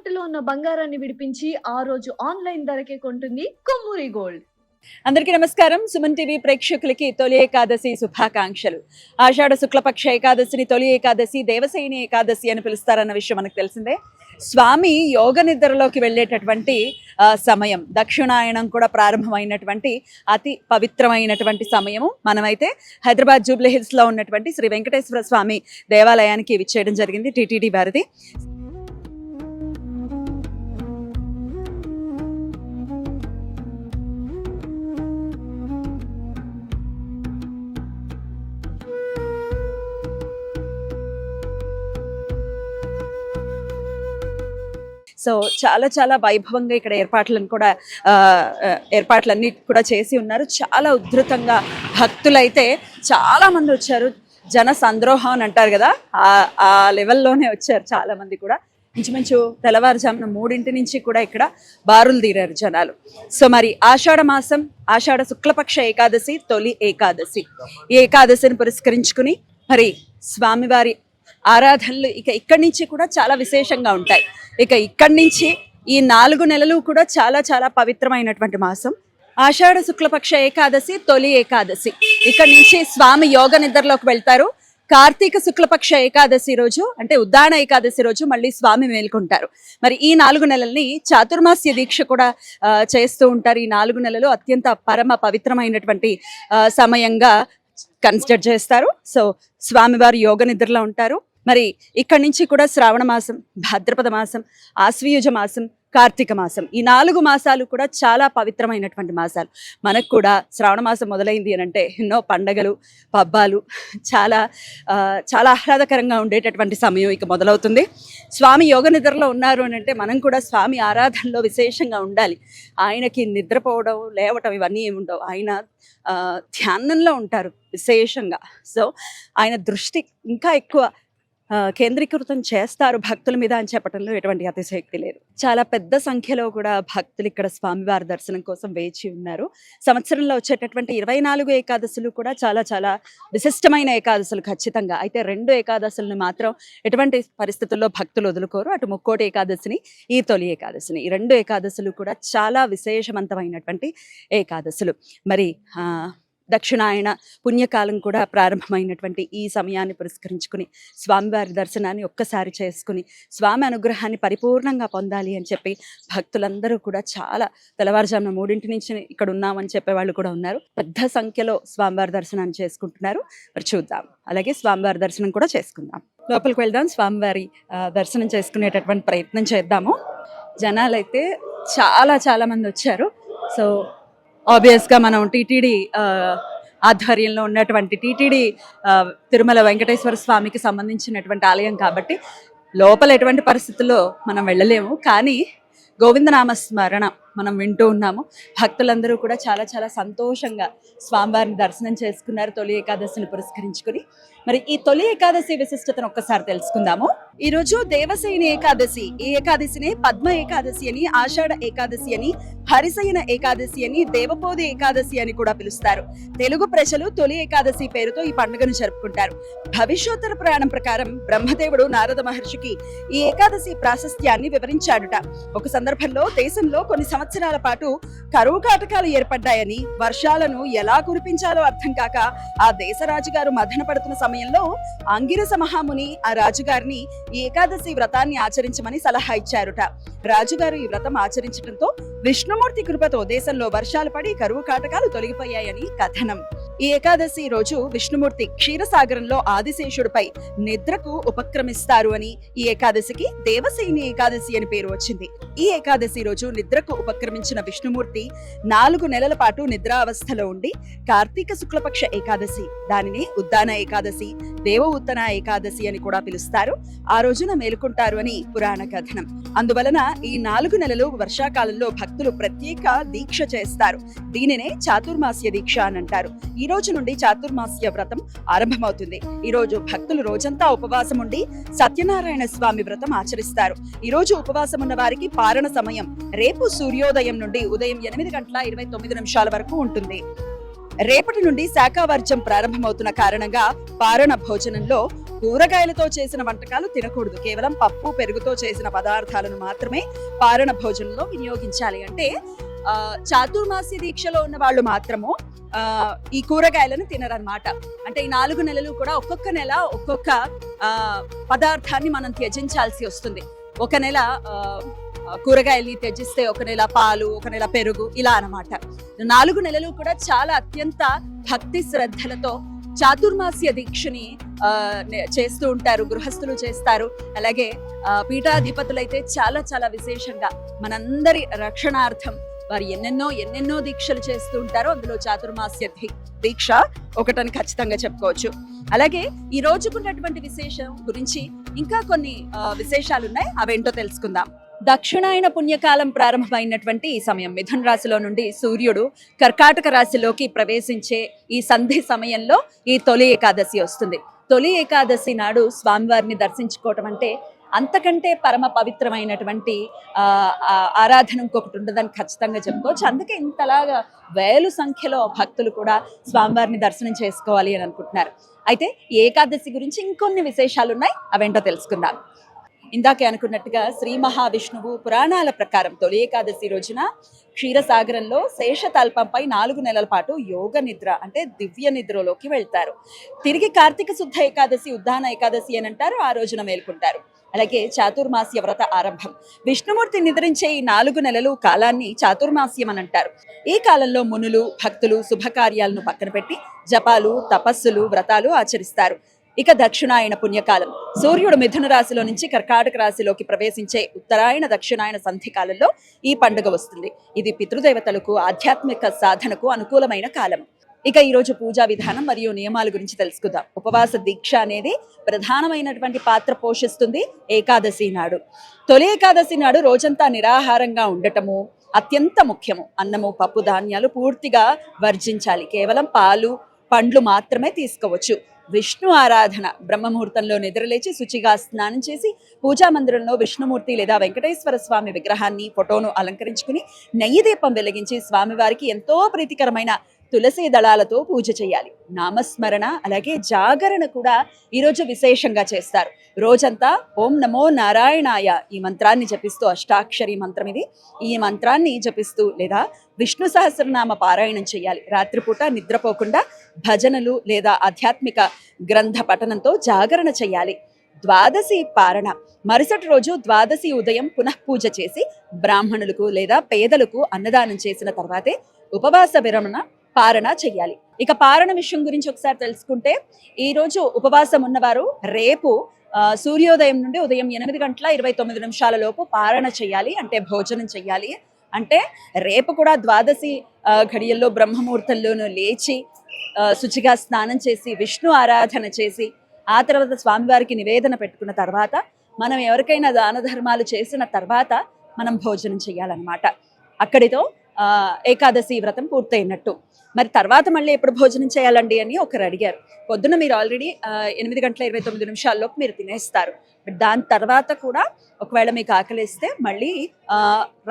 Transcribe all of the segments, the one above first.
తాకట్టులో ఉన్న బంగారాన్ని విడిపించి ఆ రోజు ఆన్లైన్ ధరకే కొంటుంది కొమ్మూరి గోల్డ్. అందరికీ నమస్కారం. సుమన్ టీవీ ప్రేక్షకులకి తొలి ఏకాదశి శుభాకాంక్షలు. ఆషాఢ శుక్లపక్ష ఏకాదశిని తొలి ఏకాదశి, దేవసైని ఏకాదశి అని పిలుస్తారన్న విషయం మనకు తెలిసిందే. స్వామి యోగ నిద్రలోకి వెళ్ళేటటువంటి సమయం, దక్షిణాయనం కూడా ప్రారంభమైనటువంటి అతి పవిత్రమైనటువంటి సమయము. మనమైతే హైదరాబాద్ జూబ్లీ హిల్స్ లో ఉన్నటువంటి శ్రీ వెంకటేశ్వర స్వామి దేవాలయానికి విచ్చేయడం జరిగింది, టీటీడీ వారిది. సో చాలా చాలా వైభవంగా ఇక్కడ ఏర్పాట్లన్నీ కూడా చేసి ఉన్నారు. చాలా ఉధృతంగా భక్తులైతే చాలా మంది వచ్చారు. జన సంద్రోహం అని అంటారు కదా, ఆ లెవెల్లోనే వచ్చారు చాలా మంది కూడా. ఇంచుమించు తెల్లవారుజామున 3 నుంచి కూడా ఇక్కడ బారులు తీరారు జనాలు. సో మరి ఆషాఢ శుక్లపక్ష ఏకాదశి, తొలి ఏకాదశి. ఈ ఏకాదశిని పురస్కరించుకుని మరి స్వామివారి ఆరాధనలు ఇక్కడి నుంచి కూడా చాలా విశేషంగా ఉంటాయి. ఇక్కడి నుంచి ఈ 4 నెలలు కూడా చాలా చాలా పవిత్రమైనటువంటి మాసం. ఆషాఢ శుక్లపక్ష ఏకాదశి, తొలి ఏకాదశి. ఇక్కడి నుంచి స్వామి యోగ నిద్రలోకి వెళ్తారు. కార్తీక శుక్లపక్ష ఏకాదశి రోజు, అంటే ఉద్దాన ఏకాదశి రోజు మళ్ళీ స్వామి మేల్కొంటారు. మరి ఈ 4 నెలల్ని చాతుర్మాస్య దీక్ష కూడా చేస్తూ ఉంటారు. ఈ 4 నెలలు అత్యంత పరమ పవిత్రమైనటువంటి సమయంగా కన్సిడర్ చేస్తారు. సో స్వామివారు యోగ నిద్రలో ఉంటారు. మరి ఇక్కడి నుంచి కూడా శ్రావణ మాసం, భాద్రపద మాసం, ఆశ్వయుజ మాసం, కార్తీక మాసం, ఈ 4 మాసాలు కూడా చాలా పవిత్రమైనటువంటి మాసాలు. మనకు కూడా శ్రావణ మాసం మొదలైంది అని అంటే ఎన్నో పండగలు, పబ్బాలు, చాలా చాలా ఆహ్లాదకరంగా ఉండేటటువంటి సమయం ఇక మొదలవుతుంది. స్వామి యోగ నిద్రలో ఉన్నారు అని అంటే మనం కూడా స్వామి ఆరాధనలో విశేషంగా ఉండాలి. ఆయనకి నిద్రపోవడం, లేవటం ఇవన్నీ ఏమి ఉండవు. ఆయన ధ్యానంలో ఉంటారు విశేషంగా. సో ఆయన దృష్టి ఇంకా ఎక్కువ కేంద్రీకృతం చేస్తారు భక్తుల మీద అని చెప్పడంలో ఎటువంటి అతిశయోక్తి లేదు. చాలా పెద్ద సంఖ్యలో కూడా భక్తులు ఇక్కడ స్వామివారి దర్శనం కోసం వేచి ఉన్నారు. సంవత్సరంలో వచ్చేటటువంటి 24 ఏకాదశులు కూడా చాలా చాలా విశిష్టమైన ఏకాదశులు ఖచ్చితంగా. అయితే 2 ఏకాదశులను మాత్రం ఎటువంటి పరిస్థితుల్లో భక్తులు వదులుకోరు. అటు ముక్కోటి ఏకాదశిని, ఈ తొలి ఏకాదశిని, ఈ 2 ఏకాదశులు కూడా చాలా విశేషవంతమైనటువంటి ఏకాదశులు. మరి దక్షిణాయన పుణ్యకాలం కూడా ప్రారంభమైనటువంటి ఈ సమయాన్ని పురస్కరించుకుని స్వామివారి దర్శనాన్ని ఒక్కసారి చేసుకుని స్వామి అనుగ్రహాన్ని పరిపూర్ణంగా పొందాలి అని చెప్పి భక్తులందరూ కూడా చాలా తెల్లవారుజామున 3 నుంచి ఇక్కడ ఉన్నామని చెప్పేవాళ్ళు కూడా ఉన్నారు. పెద్ద సంఖ్యలో స్వామివారి దర్శనాన్ని చేసుకుంటున్నారు. మరి చూద్దాం, అలాగే స్వామివారి దర్శనం కూడా చేసుకుందాం. లోపలికి వెళ్దాం, స్వామివారి దర్శనం చేసుకునేటటువంటి ప్రయత్నం చేద్దాము. జనాలైతే చాలా చాలా మంది వచ్చారు. సో ఆబ్వియస్గా మనం టీటీడీ ఆధ్వర్యంలో ఉన్నటువంటి టీటీడీ తిరుమల వెంకటేశ్వర స్వామికి సంబంధించినటువంటి ఆలయం కాబట్టి లోపల ఎటువంటి పరిస్థితుల్లో మనం వెళ్ళలేము. కానీ గోవిందనామ స్మరణ మనం వింటూ ఉన్నాము. భక్తులందరూ కూడా చాలా చాలా సంతోషంగా స్వామివారిని దర్శనం చేసుకున్నారు తొలి ఏకాదశిని పురస్కరించుకుని. మరి ఈ తొలి ఏకాదశి విశిష్టతను ఒక్కసారి తెలుసుకుందాము. ఈరోజు దేవసైని ఏకాదశి, ఈ ఏకాదశిని పద్మ ఏకాదశి అని, ఆషాఢ ఏకాదశి అని, హరిశయన ఏకాదశి అని, దేవపోది ఏకాదశి అని కూడా పిలుస్తారు. తెలుగు ప్రజలు తొలి ఏకాదశి పేరుతో ఈ పండుగను జరుపుకుంటారు. భవిష్యోత్తర పురాణం ప్రకారం బ్రహ్మదేవుడు నారద మహర్షికి ఈ ఏకాదశి ప్రాశస్త్యాన్ని వివరించాడుట. ఒక సందర్భంలో దేశంలో కొన్ని సంవత్సరాల పాటు కరువు కాటకాలు ఏర్పడ్డాయని, వర్షాలను ఎలా కురిపించాలో అర్థం కాక ఆ దేశ రాజుగారు మదన పడుతున్న సమయంలో అంగిరస మహాముని ఆ రాజుగారిని ఈ ఏకాదశి వ్రతాన్ని ఆచరించమని సలహా ఇచ్చారుట. రాజుగారు ఈ వ్రతం ఆచరించడంతో విష్ణుమూర్తి కృపతో దేశంలో వర్షాలు పడి కరువు కాటకాలు తొలగిపోయాయని కథనం. ఈ ఏకాదశి రోజు విష్ణుమూర్తి క్షీరసాగరంలో ఆదిశేషుడిపై నిద్రకు ఉపక్రమిస్తారు అని ఈ ఏకాదశికి దేవసేని ఏకాదశి అని పేరు వచ్చింది. ఈ ఏకాదశి రోజు నిద్రకు ఉపక్రమించిన విష్ణుమూర్తి 4 నెలల పాటు నిద్రావస్థలో ఉండి కార్తీక శుక్లపక్ష ఏకాదశి, దానిని ఉద్దాన ఏకాదశి, దేవ ఉత్తన ఏకాదశి అని కూడా పిలుస్తారు. ఆ రోజున మేలుకుంటారు అని పురాణ కథనం. అందువలన ఈ 4 నెలలు వర్షాకాలంలో భక్తులు ప్రత్యేక దీక్ష చేస్తారు. దీనినే చాతుర్మాస్య దీక్ష అని అంటారు. ఈ రోజు నుండి చాతుర్మాస్య వ్రతం ఆరంభమవుతుంది. ఈ రోజు భక్తులు రోజంతా ఉపవాసం ఉండి సత్యనారాయణ స్వామి వ్రతం ఆచరిస్తారు. ఈ రోజు ఉపవాసం ఉన్న వారికి పారణ సమయం రేపు సూర్యోదయం నుండి ఉదయం 8:29 వరకు ఉంటుంది. రేపటి నుండి శాఖావర్జం ప్రారంభమవుతున్న కారణంగా పారణ భోజనంలో కూరగాయలతో చేసిన వంటకాలు తినకూడదు. కేవలం పప్పు పెరుగుతో చేసిన పదార్థాలను మాత్రమే పారణ భోజనంలో వినియోగించాలి. అంటే చాతుర్మాస్య దీక్షలో ఉన్న వాళ్ళు మాత్రము ఈ కూరగాయలను తినరన్నమాట. అంటే ఈ 4 నెలలు కూడా ఒక్కొక్క నెల ఒక్కొక్క పదార్థాన్ని మనం త్యజించాల్సి వస్తుంది. ఒక నెల కూరగాయల్ని త్యజిస్తే ఒక నెల పాలు, ఒక నెల పెరుగు, ఇలా అన్నమాట. 4 నెలలు కూడా చాలా అత్యంత భక్తి శ్రద్ధలతో చాతుర్మాస్య దీక్షని చేస్తూ ఉంటారు, గృహస్థులు చేస్తారు. అలాగే పీఠాధిపతులైతే చాలా చాలా విశేషంగా మనందరి రక్షణార్థం వారు ఎన్నెన్నో దీక్షలు చేస్తూ ఉంటారు. అందులో చాతుర్మాస్య దీక్ష ఒకటని ఖచ్చితంగా చెప్పుకోవచ్చు. అలాగే ఈ రోజుకున్నటువంటి విశేషం గురించి ఇంకా కొన్ని విశేషాలు ఉన్నాయి, అవేంటో తెలుసుకుందాం. దక్షిణాయన పుణ్యకాలం ప్రారంభమైనటువంటి ఈ సమయం, మిథున రాశిలో నుండి సూర్యుడు కర్కాటక రాశిలోకి ప్రవేశించే ఈ సంధి సమయంలో ఈ తొలి ఏకాదశి వస్తుంది. తొలి ఏకాదశి నాడు స్వామివారిని దర్శించుకోవటం అంటే అంతకంటే పరమ పవిత్రమైనటువంటి ఆరాధన ఇంకొకటి ఉండదని ఖచ్చితంగా చెప్పుకోవచ్చు. అందుకే ఇంతలాగా వేల సంఖ్యలో భక్తులు కూడా స్వామివారిని దర్శనం చేసుకోవాలి అని అనుకుంటున్నారు. అయితే ఈ ఏకాదశి గురించి ఇంకొన్ని విశేషాలు ఉన్నాయి, అవేంటో తెలుసుకుందాం. ఇందాకే అనుకున్నట్టుగా శ్రీ మహావిష్ణువు పురాణాల ప్రకారం తొలి ఏకాదశి రోజున క్షీరసాగరంలో శేషతల్పంపై 4 నెలల పాటు యోగ నిద్ర అంటే దివ్య నిద్రలోకి వెళ్తారు. తిరిగి కార్తీక శుద్ధ ఏకాదశి ఉద్దాన ఏకాదశి అని అంటారు, ఆ రోజున మేల్కొంటారు. అలాగే చాతుర్మాస్య వ్రత ఆరంభం. విష్ణుమూర్తి నిద్రించే ఈ 4 నెలలు కాలాన్ని చాతుర్మాస్యం అని అంటారు. ఈ కాలంలో మునులు భక్తులు శుభకార్యాలను పక్కన పెట్టి జపాలు, తపస్సులు, వ్రతాలు ఆచరిస్తారు. ఇక దక్షిణాయన పుణ్యకాలం. సూర్యుడు మిథున రాశిలో నుంచి కర్కాటక రాశిలోకి ప్రవేశించే ఉత్తరాయణ దక్షిణాయన సంధి కాలంలో ఈ పండుగ వస్తుంది. ఇది పితృదేవతలకు ఆధ్యాత్మిక సాధనకు అనుకూలమైన కాలం. ఇక ఈరోజు పూజా విధానం మరియు నియమాల గురించి తెలుసుకుందాం. ఉపవాస దీక్ష అనేది ప్రధానమైనటువంటి పాత్ర పోషిస్తుంది ఏకాదశి నాడు. తొలి ఏకాదశి నాడు రోజంతా నిరాహారంగా ఉండటము అత్యంత ముఖ్యము. అన్నము, పప్పు, ధాన్యాలు పూర్తిగా వర్జించాలి. కేవలం పాలు, పండ్లు మాత్రమే తీసుకోవచ్చు. విష్ణు ఆరాధన. బ్రహ్మముహూర్తంలో నిద్రలేచి శుచిగా స్నానం చేసి పూజా మందిరంలో విష్ణుమూర్తి లేదా వెంకటేశ్వర స్వామి విగ్రహాన్ని, ఫోటోను అలంకరించుకుని నెయ్యి దీపం వెలిగించి స్వామివారికి ఎంతో ప్రీతికరమైన తులసి దళాలతో పూజ చేయాలి. నామస్మరణ అలాగే జాగరణ కూడా ఈరోజు విశేషంగా చేస్తారు. రోజంతా ఓం నమో నారాయణాయ ఈ మంత్రాన్ని జపిస్తూ, అష్టాక్షరి మంత్రం ఇది, ఈ మంత్రాన్ని జపిస్తూ లేదా విష్ణు సహస్రనామ పారాయణం చేయాలి. రాత్రిపూట నిద్రపోకుండా భజనలు లేదా ఆధ్యాత్మిక గ్రంథ పఠనంతో జాగరణ చేయాలి. ద్వాదశి పారణ. మరుసటి రోజు ద్వాదశి ఉదయం పునఃపూజ చేసి బ్రాహ్మణులకు లేదా పేదలకు అన్నదానం చేసిన తర్వాతే ఉపవాస విరమణ పారణ చెయ్యాలి. ఇక పారణ విషయం గురించి ఒకసారి తెలుసుకుంటే, ఈ రోజు ఉపవాసం ఉన్నవారు రేపు సూర్యోదయం నుండి ఉదయం 8:29 లోపు పారణ చెయ్యాలి, అంటే భోజనం చెయ్యాలి. అంటే రేపు కూడా ద్వాదశి ఘడియల్లో బ్రహ్మముహూర్తంలోనూ లేచి శుచిగా స్నానం చేసి విష్ణు ఆరాధన చేసి ఆ తర్వాత స్వామివారికి నివేదన పెట్టుకున్న తర్వాత మనం ఎవరికైనా దాన ధర్మాలు చేసిన తర్వాత మనం భోజనం చేయాలన్నమాట. అక్కడితో ఏకాదశి వ్రతం పూర్తయినట్టు. మరి తర్వాత మళ్ళీ ఎప్పుడు భోజనం చేయాలండి అని ఒకరు అడిగారు. పొద్దున మీరు ఆల్రెడీ 8:29 మీరు తినేస్తారు. బట్ దాని తర్వాత కూడా ఒకవేళ మీకు ఆకలిస్తే మళ్ళీ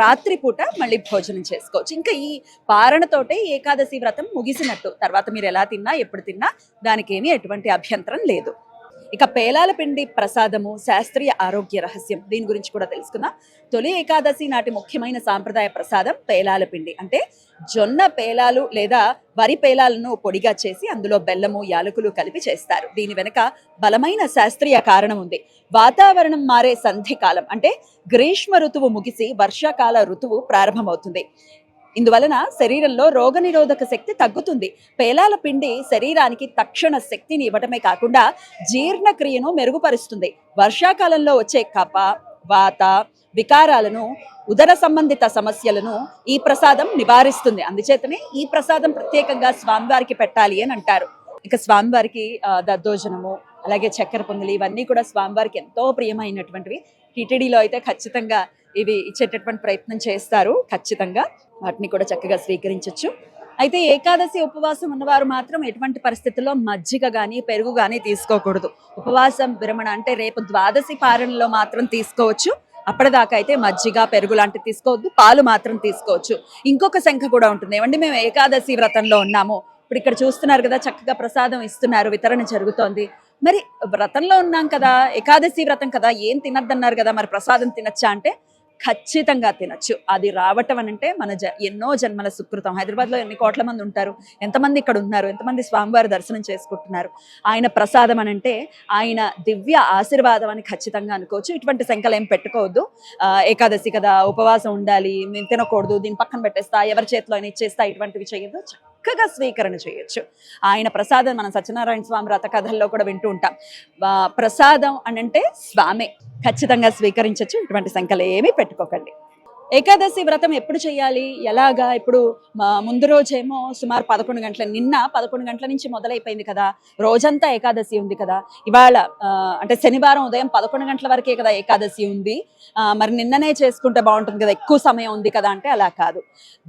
రాత్రిపూట మళ్ళీ భోజనం చేసుకోవచ్చు. ఇంకా ఈ పారణతోటే ఏకాదశి వ్రతం ముగిసినట్టు. తర్వాత మీరు ఎలా తిన్నా ఎప్పుడు తిన్నా దానికి ఏమీ ఎటువంటి అభ్యంతరం లేదు. ఇక పేలాల పిండి ప్రసాదము శాస్త్రీయ ఆరోగ్య రహస్యం, దీని గురించి కూడా తెలుసుకుందాం. తొలి ఏకాదశి నాటి ముఖ్యమైన సాంప్రదాయ ప్రసాదం పేలాల పిండి. అంటే జొన్న పేలాలు లేదా వరి పేలాలను పొడిగా చేసి అందులో బెల్లము, యాలకులు కలిపి చేస్తారు. దీని వెనుక బలమైన శాస్త్రీయ కారణం ఉంది. వాతావరణం మారే సంధి కాలం, అంటే గ్రీష్మ ఋతువు ముగిసి వర్షాకాల ఋతువు ప్రారంభమవుతుంది. ఇందువలన శరీరంలో రోగనిరోధక శక్తి తగ్గుతుంది. పేలాల పిండి శరీరానికి తక్షణ శక్తిని ఇవ్వటమే కాకుండా జీర్ణక్రియను మెరుగుపరుస్తుంది. వర్షాకాలంలో వచ్చే కఫ, వాత వికారాలను, ఉదర సంబంధిత సమస్యలను ఈ ప్రసాదం నివారిస్తుంది. అందుచేతనే ఈ ప్రసాదం ప్రత్యేకంగా స్వామివారికి పెట్టాలి అని అంటారు. ఇక స్వామివారికి దద్దోజనము అలాగే చక్కెర పొంగలి ఇవన్నీ కూడా స్వామివారికి ఎంతో ప్రియమైనటువంటివి. టిటిడిలో అయితే ఖచ్చితంగా ఇవి ఇచ్చేటటువంటి ప్రయత్నం చేస్తారు. ఖచ్చితంగా వాటిని కూడా చక్కగా స్వీకరించవచ్చు. అయితే ఏకాదశి ఉపవాసం ఉన్నవారు మాత్రం ఎటువంటి పరిస్థితుల్లో మజ్జిగ కానీ పెరుగు కానీ తీసుకోకూడదు. ఉపవాసం విరమణ అంటే రేపు ద్వాదశి పారణలో మాత్రం తీసుకోవచ్చు. అప్పటిదాకా అయితే మజ్జిగ పెరుగు లాంటివి తీసుకోవద్దు. పాలు మాత్రం తీసుకోవచ్చు. ఇంకొక సంఖ్య కూడా ఉంటుంది. ఏమండి మేము ఏకాదశి వ్రతంలో ఉన్నాము, ఇప్పుడు ఇక్కడ చూస్తున్నారు కదా చక్కగా ప్రసాదం ఇస్తున్నారు, వితరణ జరుగుతోంది, మరి వ్రతంలో ఉన్నాం కదా, ఏకాదశి వ్రతం కదా, ఏం తినద్దన్నారు కదా, మరి ప్రసాదం తినచ్చా అంటే ఖచ్చితంగా తినచ్చు. అది రావటం అనంటే మన ఎన్నో జన్మల సుకృతం. హైదరాబాద్లో ఎన్ని కోట్ల మంది ఉంటారు, ఎంతమంది ఇక్కడ ఉన్నారు, ఎంతమంది స్వామివారి దర్శనం చేసుకుంటున్నారు. ఆయన ప్రసాదం అనంటే ఆయన దివ్య ఆశీర్వాదం అని ఖచ్చితంగా అనుకోవచ్చు. ఇటువంటి శంకలు ఏం పెట్టుకోవద్దు. ఏకాదశి కదా, ఉపవాసం ఉండాలి, నేను తినకూడదు, దీని పక్కన పెట్టేస్తా, ఎవరి చేతిలో అయినా ఇచ్చేస్తా, ఇటువంటివి చేయొద్దు. చక్కగా స్వీకరణ చేయొచ్చు. ఆయన ప్రసాదం మనం సత్యనారాయణ స్వామి వ్రత కథల్లో కూడా వింటూ ఉంటాం. ప్రసాదం అనంటే స్వామే, ఖచ్చితంగా స్వీకరించవచ్చు. ఇటువంటి సంకలు ఏమీ పెట్టుకోకండి. ఏకాదశి వ్రతం ఎప్పుడు చేయాలి, ఎలాగా? ఇప్పుడు ముందు రోజేమో సుమారు 11 గంటల, నిన్న 11 గంటల నుంచి మొదలైపోయింది కదా, రోజంతా ఏకాదశి ఉంది కదా. ఇవాళ అంటే శనివారం ఉదయం 11 గంటల వరకే కదా ఏకాదశి ఉంది, మరి నిన్ననే చేసుకుంటే బాగుంటుంది కదా, ఎక్కువ సమయం ఉంది కదా అంటే అలా కాదు.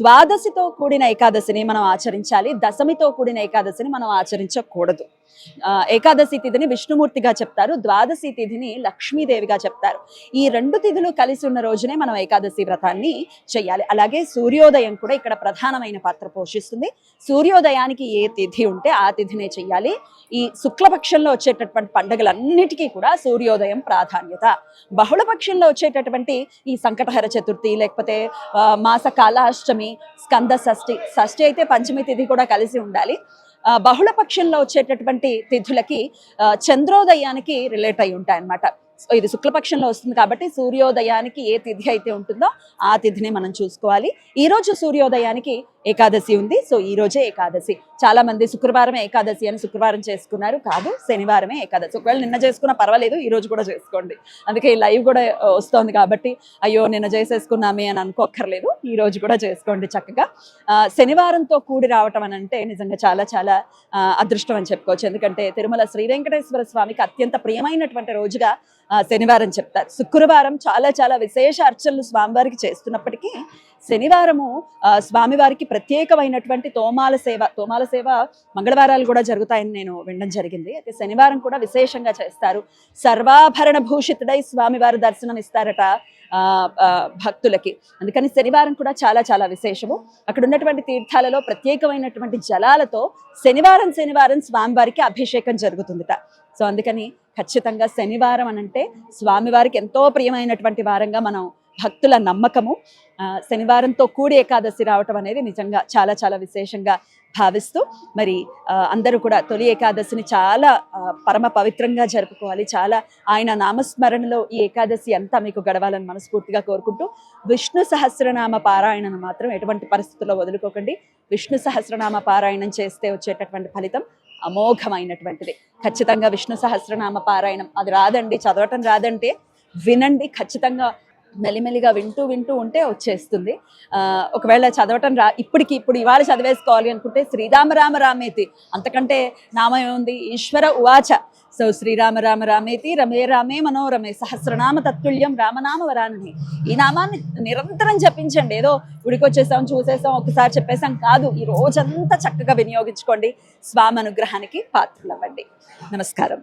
ద్వాదశితో కూడిన ఏకాదశిని మనం ఆచరించాలి, దశమితో కూడిన ఏకాదశిని మనం ఆచరించకూడదు. ఏకాదశి తిథిని విష్ణుమూర్తిగా చెప్తారు, ద్వాదశి తిథిని లక్ష్మీదేవిగా చెప్తారు. ఈ 2 తిథులు కలిసి ఉన్న రోజునే మనం ఏకాదశి వ్రతాన్ని చెయ్యాలి. అలాగే సూర్యోదయం కూడా ఇక్కడ ప్రధానమైన పాత్ర పోషిస్తుంది. సూర్యోదయానికి ఏ తిథి ఉంటే ఆ తిథినే చెయ్యాలి. ఈ శుక్లపక్షంలో వచ్చేటటువంటి పండుగలన్నిటికీ కూడా సూర్యోదయం ప్రాధాన్యత. బహుళపక్షంలో వచ్చేటటువంటి ఈ సంకటహర చతుర్థి, లేకపోతే మాసకాల అష్టమి, స్కంద షష్ఠి, షష్ఠి అయితే పంచమి తిథి కూడా కలిసి ఉండాలి. బహుళ పక్షంలో వచ్చేటటువంటి తిథులకి చంద్రోదయానికి రిలేట్ అయి ఉంటాయి అన్నమాట. ఇది శుక్లపక్షంలో వస్తుంది కాబట్టి సూర్యోదయానికి ఏ తిథి అయితే ఉంటుందో ఆ తిథిని మనం చూసుకోవాలి. ఈ రోజు సూర్యోదయానికి ఏకాదశి ఉంది, సో ఈ రోజే ఏకాదశి. చాలా మంది శుక్రవారమే ఏకాదశి అని శుక్రవారం చేసుకున్నారు, కాదు, శనివారమే ఏకాదశి. ఒకవేళ నిన్న చేసుకున్నా పర్వాలేదు, ఈ రోజు కూడా చేసుకోండి. అందుకే ఈ లైవ్ కూడా వస్తోంది కాబట్టి అయ్యో నిన్న చేసేసుకున్నామే అని అనుకోక్కర్లేదు, ఈ రోజు కూడా చేసుకోండి చక్కగా. శనివారంతో కూడి రావటం అని అంటే నిజంగా చాలా చాలా అదృష్టం అని చెప్పుకోవచ్చు. ఎందుకంటే తిరుమల శ్రీ వెంకటేశ్వర స్వామికి అత్యంత ప్రియమైనటువంటి రోజుగా శనివారం చెప్తారు. శుక్రవారం చాలా చాలా విశేష అర్చనలు స్వామివారికి చేస్తున్నప్పటికీ శనివారము స్వామివారికి ప్రత్యేకమైనటువంటి తోమాల సేవ మంగళవారాలు కూడా జరుగుతాయని నేను వినడం జరిగింది. అయితే శనివారం కూడా విశేషంగా చేస్తారు. సర్వాభరణ భూషితుడై స్వామివారి దర్శనం ఇస్తారట భక్తులకి. అందుకని శనివారం కూడా చాలా చాలా విశేషము. అక్కడ ఉన్నటువంటి తీర్థాలలో ప్రత్యేకమైనటువంటి జలాలతో శనివారం స్వామివారికి అభిషేకం జరుగుతుందిట. సో అందుకని ఖచ్చితంగా శనివారం అనంటే స్వామివారికి ఎంతో ప్రియమైనటువంటి వారంగా మనం భక్తుల నమ్మకము. శనివారంతో కూడి ఏకాదశి రావటం అనేది నిజంగా చాలా చాలా విశేషంగా భావిస్తూ మరి అందరూ కూడా తొలి ఏకాదశిని చాలా పరమ పవిత్రంగా జరుపుకోవాలి. చాలా ఆయన నామస్మరణలో ఈ ఏకాదశి అంతా మీకు గడవాలని మనస్ఫూర్తిగా కోరుకుంటూ విష్ణు సహస్రనామ పారాయణను మాత్రం ఎటువంటి పరిస్థితుల్లో వదులుకోకండి. విష్ణు సహస్రనామ పారాయణం చేస్తే వచ్చేటటువంటి ఫలితం అమోఘమైనటువంటిది. ఖచ్చితంగా విష్ణు సహస్రనామ పారాయణం అది రాదండి, చదవటం రాదంటే వినండి. ఖచ్చితంగా మెల్లిమెల్లిగా వింటూ ఉంటే వచ్చేస్తుంది. ఒకవేళ చదవటం ఇప్పుడు ఇవాళ చదివేసుకోవాలి అనుకుంటే శ్రీరామ రామ రామేతి, అంతకంటే నామం ఏముంది, ఈశ్వర ఉవాచ. సో శ్రీరామ రామ రామేతి రమే రామే మనోరమే సహస్రనామ తత్తుల్యం రామనామ వరానని. ఈ నామాన్ని నిరంతరం జపించండి. ఏదో గుడికి వచ్చేసాం, చూసేసాం, ఒకసారి చెప్పేసాం కాదు, ఈ రోజంతా చక్కగా వినియోగించుకోండి. స్వామి అనుగ్రహానికి పాత్రలవ్వండి. నమస్కారం.